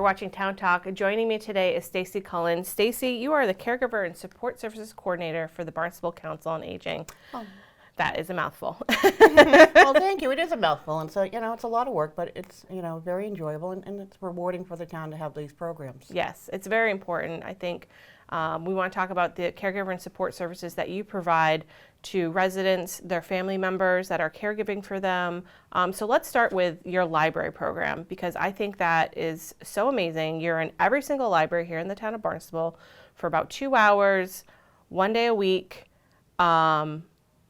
You're watching Town Talk. Joining me today is Stacy Cullen. Stacy, you are the Caregiver and Support Services Coordinator for the Barnstable Council on Aging. Oh. That is a mouthful. Well, thank you. It is a mouthful, and so, it's a lot of work, but it's, very enjoyable, and it's rewarding for the town to have these programs. Yes, it's very important. I think we want to talk about the caregiver and support services that you provide to residents, their family members that are caregiving for them. So let's start with your library program, because I think that is so amazing. You're in every single library here in the town of Barnstable for about 2 hours, 1 day a week,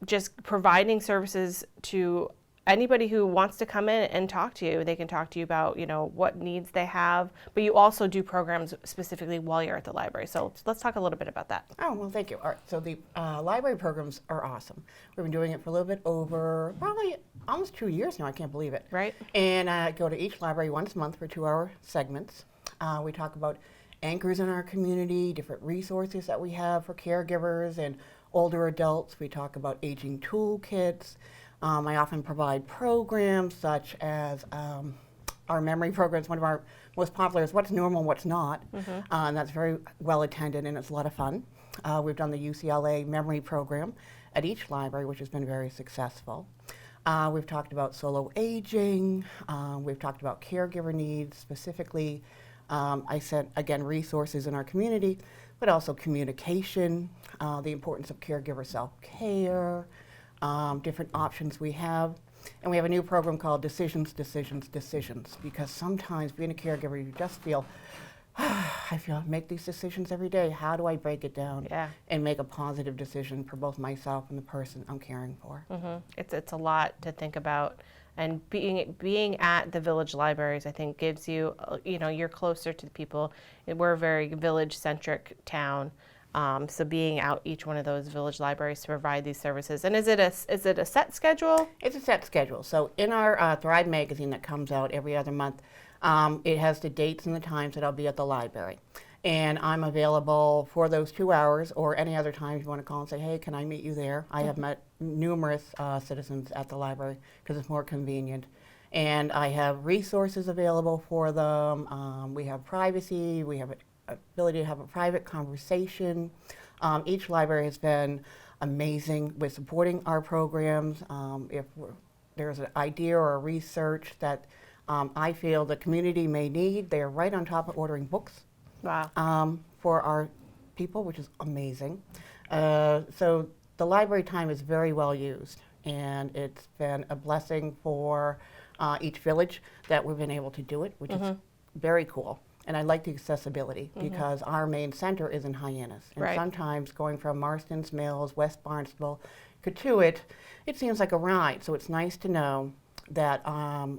just providing services to anybody who wants to come in and talk to you. They can talk to you about, what needs they have, but you also do programs specifically while you're at the library. So let's talk a little bit about that. Oh, well, thank you. All right, so the library programs are awesome. We've been doing it for a little bit over probably almost 2 years now. I can't believe it. Right. And I go to each library once a month for 2-hour segments. We talk about anchors in our community, different resources that we have for caregivers and older adults. We talk about aging toolkits. I often provide programs such as our memory programs. One of our most popular is What's Normal, What's Not. And that's very well attended, and it's a lot of fun. We've done the UCLA memory program at each library, which has been very successful. We've talked about solo aging. We've talked about caregiver needs, specifically, I said, again, resources in our community, but also communication, the importance of caregiver self-care, different options we have. And we have a new program called Decisions, Decisions, Decisions, because sometimes being a caregiver, you just feel, I make these decisions every day. How do I break it down and make a positive decision for both myself and the person I'm caring for? It's a lot to think about. And being at the village libraries, I think, gives you, you're closer to the people. We're a very village-centric town. So being out each one of those village libraries to provide these services. And is it a set schedule? It's a set schedule. So in our Thrive magazine that comes out every other month, it has the dates and the times that I'll be at the library. And I'm available for those 2 hours or any other time if you want to call and say, hey, can I meet you there? I have met numerous citizens at the library because it's more convenient. And I have resources available for them. We have privacy. We have ability to have a private conversation. Each library has been amazing with supporting our programs. If there's an idea or a research that I feel the community may need, they're right on top of ordering books. Wow. For our people, which is amazing. So the library time is very well used, and it's been a blessing for each village that we've been able to do it, which is very cool. And I like the accessibility because our main center is in Hyannis. And sometimes going from Marston's Mills, West Barnstable, Cotuit, it seems like a ride. So it's nice to know that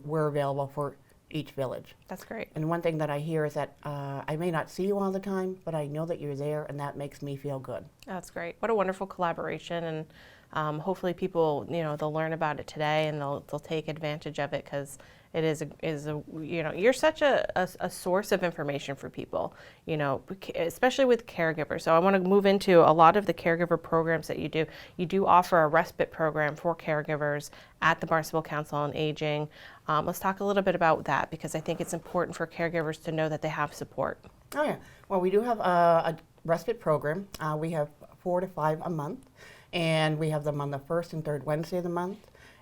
we're available for each village. That's great. And one thing that I hear is that I may not see you all the time, but I know that you're there, and that makes me feel good. That's great. What a wonderful collaboration, and hopefully people, they'll learn about it today and they'll take advantage of it, because it is a you're such a source of information for people, especially with caregivers. So I want to move into a lot of the caregiver programs that you do. You do offer a respite program for caregivers at the Barnstable Council on Aging. Let's talk a little bit about that, because I think it's important for caregivers to know that they have support. Oh yeah, well, we do have a respite program. We have 4 to 5 a month, and we have them on the first and third Wednesday of the month,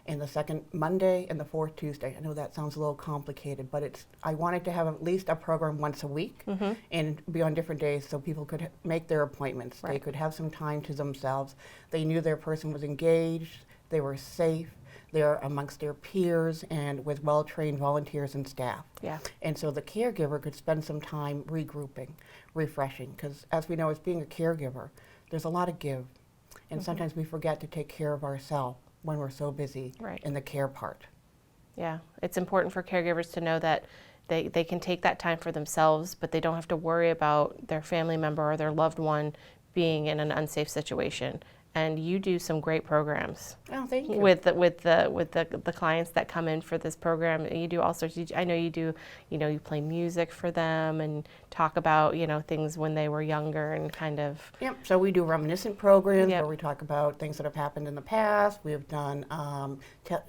and the second Monday and the fourth Tuesday. I know that sounds a little complicated, but I wanted to have at least a program once a week and be on different days so people could make their appointments. They could have some time to themselves. They knew their person was engaged, they were safe, they're amongst their peers and with well-trained volunteers and staff. Yeah. And so the caregiver could spend some time regrouping, refreshing, because as we know, as being a caregiver, there's a lot of give. And sometimes we forget to take care of ourselves when we're so busy in the care part. Yeah, it's important for caregivers to know that they can take that time for themselves, but they don't have to worry about their family member or their loved one being in an unsafe situation. And you do some great programs. Oh, thank you. With the clients that come in for this program. You do all sorts. I know you do. You play music for them and talk about things when they were younger and kind of. Yep. So we do reminiscent programs where we talk about things that have happened in the past. We have done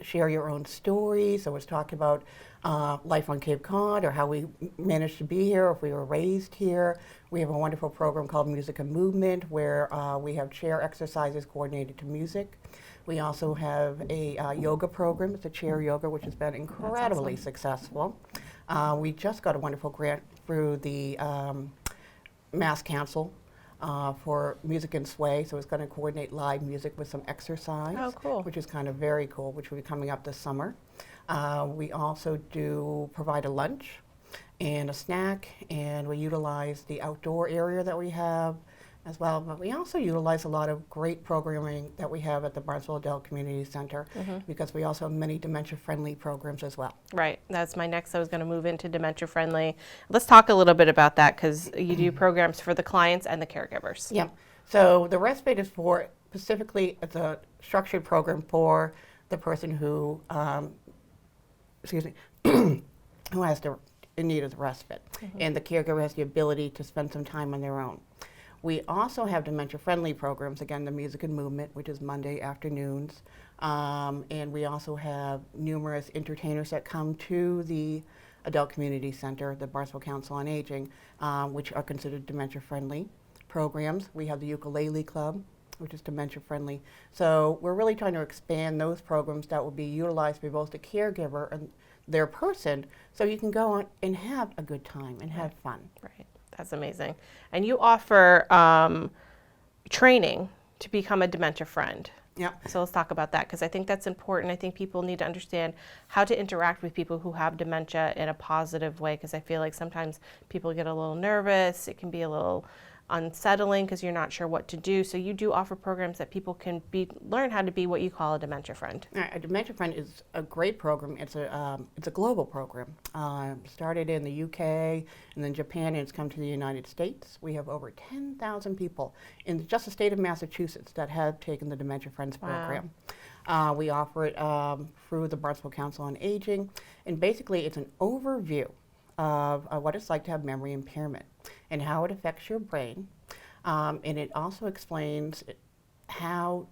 share your own story. So it's talking about life on Cape Cod, or how we managed to be here, or if we were raised here. We have a wonderful program called Music and Movement, where we have chair exercises coordinated to music. We also have a yoga program. It's a chair yoga, which has been incredibly successful. We just got a wonderful grant through the Mass Council for Music and Sway, so it's going to coordinate live music with some exercise. Oh, cool. Which is kind of very cool, which will be coming up this summer. We also do provide a lunch and a snack, and we utilize the outdoor area that we have as well. But we also utilize a lot of great programming that we have at the Barnstable Adult Community Center, because we also have many dementia-friendly programs as well. Right. That's my next. I was going to move into dementia friendly. Let's talk a little bit about that, because you do programs for the clients and the caregivers. Yeah. So the respite is for specifically, it's a structured program for the person who, who has in need of the respite, and the caregiver has the ability to spend some time on their own. We also have dementia-friendly programs, again, the Music and Movement, which is Monday afternoons, and we also have numerous entertainers that come to the Adult Community Center, the Barnstable Council on Aging, which are considered dementia-friendly programs. We have the Ukulele Club, which is dementia-friendly. So we're really trying to expand those programs that will be utilized by both the caregiver and their person, so you can go on and have a good time and have fun. Right. That's amazing. And you offer training to become a dementia friend. Yeah. So let's talk about that, because I think that's important. I think people need to understand how to interact with people who have dementia in a positive way, because I feel like sometimes people get a little nervous. It can be a little unsettling because you're not sure what to do. So you do offer programs that people can learn how to be what you call a dementia friend. A dementia friend is a great program. It's a global program. Started in the UK and then Japan, and it's come to the United States. We have over 10,000 people in just the state of Massachusetts that have taken the Dementia Friends program. We offer it through the Barnstable Council on Aging, and basically it's an overview of what it's like to have memory impairment and how it affects your brain. And it also explains how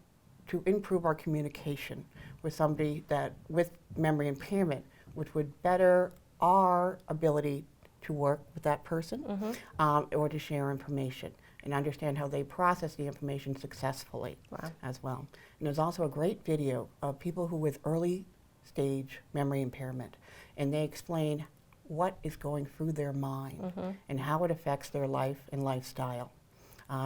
to improve our communication with somebody with memory impairment, which would better our ability to work with that person, or to share information and understand how they process the information successfully as well. And there's also a great video of people who with early stage memory impairment, and they explain what is going through their mind and how it affects their life and lifestyle.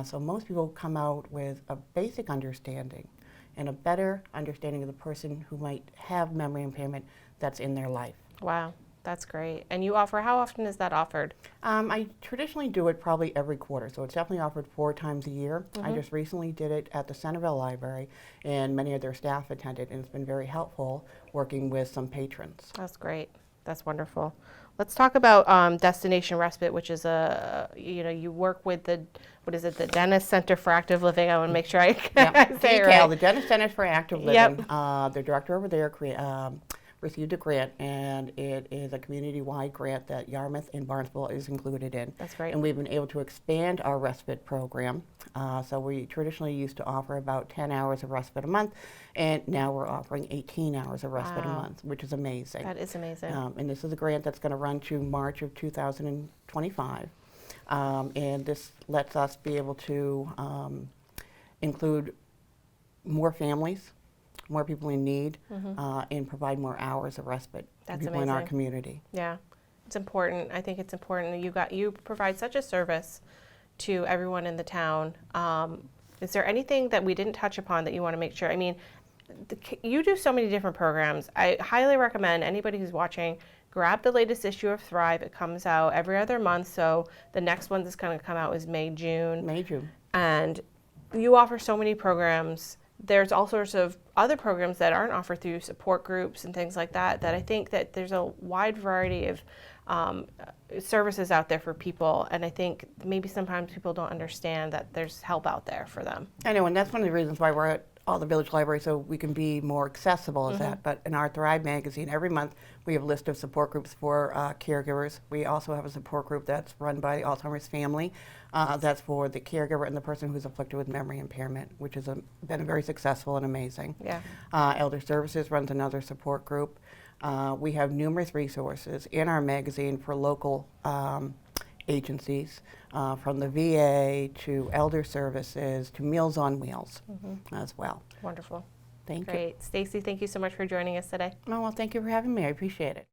So most people come out with a basic understanding and a better understanding of the person who might have memory impairment that's in their life. Wow, that's great. And you offer, how often is that offered? I traditionally do it probably every quarter, so it's definitely offered 4 times a year. I just recently did it at the Centerville Library, and many of their staff attended, and it's been very helpful working with some patrons. That's great. That's wonderful. Let's talk about Destination Respite, which is you work with the Dennis Center for Active Living. I want to make sure I say it right. The Dennis Center for Active Living. The director over there received a grant, and it is a community-wide grant that Yarmouth and Barnstable is included in. That's great. And we've been able to expand our respite program. So we traditionally used to offer about 10 hours of respite a month, and now we're offering 18 hours of respite a month, which is amazing. That is amazing. And this is a grant that's going to run to March of 2025. And this lets us be able to include more families, more people in need, and provide more hours of respite to people in our community. Yeah, it's important. I think it's important that you provide such a service to everyone in the town. Is there anything that we didn't touch upon that you want to make sure? I mean, you do so many different programs. I highly recommend anybody who's watching, grab the latest issue of Thrive. It comes out every other month, so the next one that's going to come out is May, June. And you offer so many programs. There's all sorts of other programs that aren't offered through support groups and things like that, that I think that there's a wide variety of services out there for people, and I think maybe sometimes people don't understand that there's help out there for them. I know, and that's one of the reasons why we're at all the village libraries, so we can be more accessible as that. But in our Thrive magazine, every month we have a list of support groups for caregivers. We also have a support group that's run by the Alzheimer's family. That's for the caregiver and the person who's afflicted with memory impairment, which has been very successful and amazing. Yeah. Elder Services runs another support group. We have numerous resources in our magazine for local agencies, from the VA to Elder Services to Meals on Wheels as well. Wonderful. Thank you. Great. Stacy, thank you so much for joining us today. Oh, well, thank you for having me. I appreciate it.